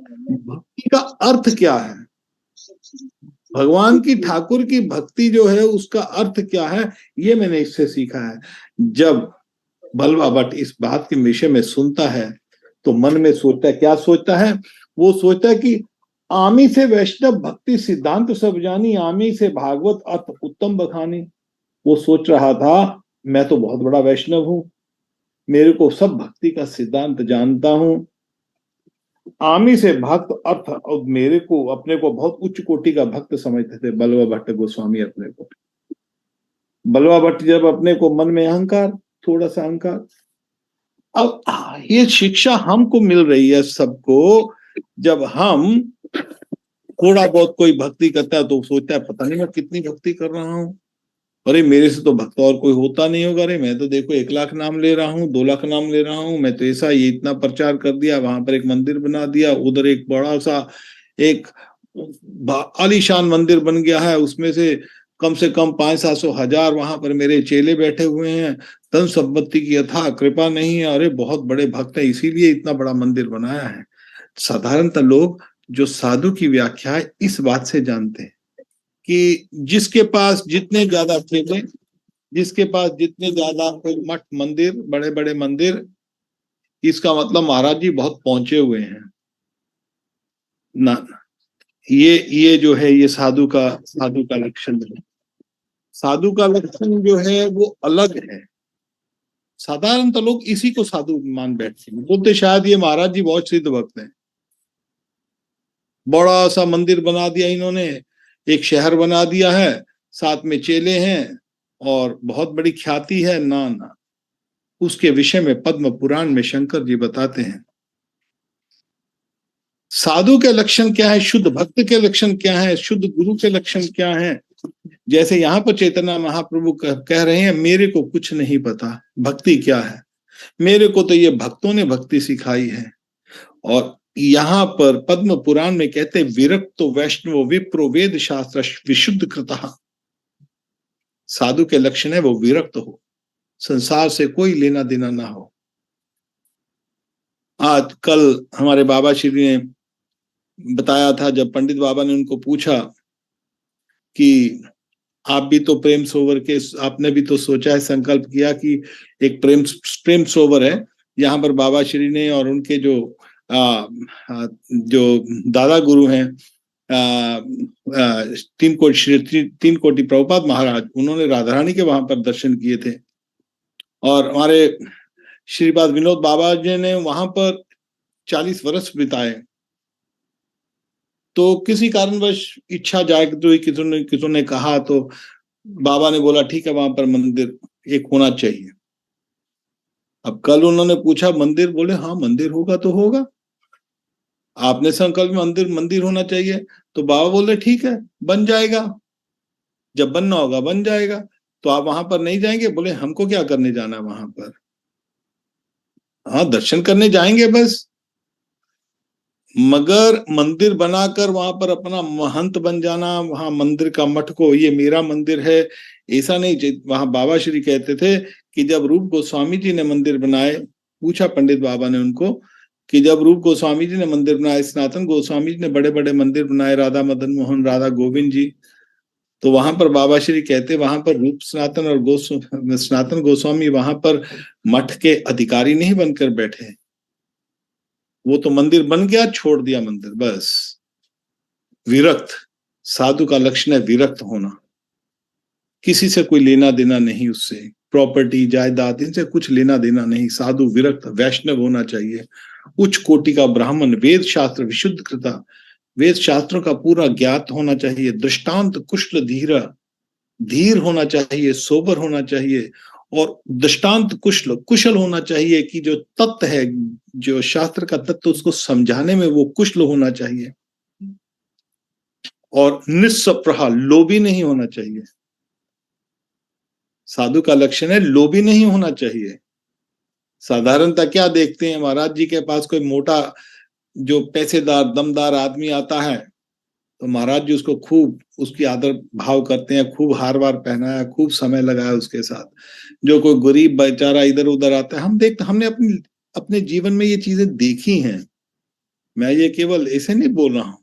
भक्ति का अर्थ क्या है, भगवान की ठाकुर की भक्ति जो है उसका अर्थ क्या है, ये मैंने इससे सीखा है। जब बलवा भट्ट इस बात के विषय में सुनता है तो मन में सोचता है, क्या सोचता है, वो सोचता है कि आमी से वैष्णव भक्ति सिद्धांत सब जानी, आमी से भागवत अर्थ उत्तम बखानी। वो सोच रहा था मैं तो बहुत बड़ा वैष्णव हूं, मेरे को सब भक्ति का सिद्धांत जानता हूं, आमी से भक्त अर्थ, और मेरे को अपने को बहुत उच्च कोटि का भक्त समझते थे बलवा भट्ट गोस्वामी अपने को। बलवा भट्ट जब अपने को मन में अहंकार, थोड़ा सा अहंकार, अब ये शिक्षा हमको मिल रही है सबको। जब हम थोड़ा बहुत कोई भक्ति करता है तो सोचता है पता नहीं मैं कितनी भक्ति कर रहा हूँ, अरे मेरे से तो भक्त और कोई होता नहीं होगा, अरे मैं तो देखो 1 लाख नाम ले रहा हूँ, 2 लाख नाम ले रहा हूँ, मैं तो ऐसा ये इतना प्रचार कर दिया, वहां पर एक मंदिर बना दिया, उधर एक बड़ा सा एक आलीशान मंदिर बन गया है, उसमें से कम 500-700 हजार वहां पर मेरे चेले बैठे हुए हैं, धन संपत्ति की अथाह कृपा नहीं है, अरे बहुत बड़े भक्त है इसीलिए इतना बड़ा मंदिर बनाया है। साधारणतः लोग जो साधु की व्याख्या है इस बात से जानते हैं कि जिसके पास जितने ज्यादा चेले, जिसके पास जितने ज्यादा मठ मंदिर, बड़े बड़े मंदिर, इसका मतलब महाराज जी बहुत पहुंचे हुए हैं ना। ये जो है ये साधु का लक्षण है। साधु का लक्षण जो है वो अलग है। साधारणतः लोग इसी को साधु मान बैठते हैं, बोलते शायद ये महाराज जी बहुत सिद्ध भक्त हैं, बड़ा सा मंदिर बना दिया इन्होंने, एक शहर बना दिया है, साथ में चेले हैं और बहुत बड़ी ख्याति है। ना ना, उसके विषय में पद्म पुराण में शंकर जी बताते हैं साधु के लक्षण क्या है, शुद्ध भक्त के लक्षण क्या है, शुद्ध गुरु के लक्षण क्या है। जैसे यहाँ पर चैतन्य महाप्रभु कह रहे हैं मेरे को कुछ नहीं पता भक्ति क्या है, मेरे को तो ये भक्तों ने भक्ति सिखाई है। और यहाँ पर पद्म पुराण में कहते विरक्तो वैष्णव विप्रो वेद शास्त्र विशुद्ध कृतः। साधु के लक्षण है वो विरक्त हो, संसार से कोई लेना देना ना हो। आज कल हमारे बाबा श्री ने बताया था, जब पंडित बाबा ने उनको पूछा कि आप भी तो प्रेम सरोवर के, आपने भी तो सोचा है, संकल्प किया कि एक प्रेम सरोवर है, यहाँ पर बाबा श्री ने और उनके जो दादा गुरु हैं तीन कोटि प्रभुपाद महाराज, उन्होंने राधा रानी के वहां पर दर्शन किए थे। और हमारे श्रीपाद विनोद बाबा जी ने वहां पर 40 वर्ष बिताए। तो किसी कारणवश इच्छा जागृत हुई, किसी ने कहा तो बाबा ने बोला ठीक है वहां पर मंदिर एक होना चाहिए। अब कल उन्होंने पूछा मंदिर, बोले हाँ मंदिर होगा तो होगा, आपने संकल्प मंदिर होना चाहिए। तो बाबा बोले ठीक है बन जाएगा, जब बनना होगा बन जाएगा। तो आप वहां पर नहीं जाएंगे? बोले हमको क्या करने जाना वहां पर, हाँ दर्शन करने जाएंगे बस, मगर मंदिर बनाकर वहां पर अपना महंत बन जाना, वहां मंदिर का मठ को ये मेरा मंदिर है, ऐसा नहीं। वहां बाबा श्री कहते थे कि जब रूप गोस्वामी जी ने मंदिर बनाए, पूछा पंडित बाबा ने उनको कि जब रूप गोस्वामी जी ने मंदिर बनाए, सनातन गोस्वामी जी ने बड़े बड़े मंदिर बनाए, राधा मदन मोहन, राधा गोविंद जी, तो वहां पर बाबा श्री कहते वहां पर रूप सनातन और सनातन गोस्वामी वहां पर मठ के अधिकारी नहीं बनकर बैठे, वो तो मंदिर बन गया, छोड़ दिया मंदिर बस। विरक्त, साधु का लक्षण है विरक्त होना, किसी से कोई लेना देना नहीं, उससे प्रॉपर्टी जायदाद इनसे कुछ लेना देना नहीं। साधु विरक्त वैष्णव होना चाहिए, उच्च कोटि का ब्राह्मण, वेद शास्त्र विशुद्ध कृता, वेद शास्त्रों का पूरा ज्ञात होना चाहिए, दृष्टांत कुशल धीरा, धीर होना चाहिए, सोबर होना चाहिए, और दृष्टांत कुशल होना चाहिए कि जो तत्व है, जो शास्त्र का तत्व उसको समझाने में वो कुशल होना चाहिए। और निस्सप्रहा, लोभी नहीं होना चाहिए। साधु का लक्षण है लोभी नहीं होना चाहिए। साधारणतः क्या देखते हैं, महाराज जी के पास कोई मोटा जो पैसेदार दमदार आदमी आता है तो महाराज जी उसको खूब उसकी आदर भाव करते हैं, खूब हार वार पहनाया, खूब समय लगाया उसके साथ। जो कोई गरीब बेचारा इधर उधर आता है, हमने अपने जीवन में ये चीजें देखी हैं। मैं ये केवल ऐसे नहीं बोल रहा हूं,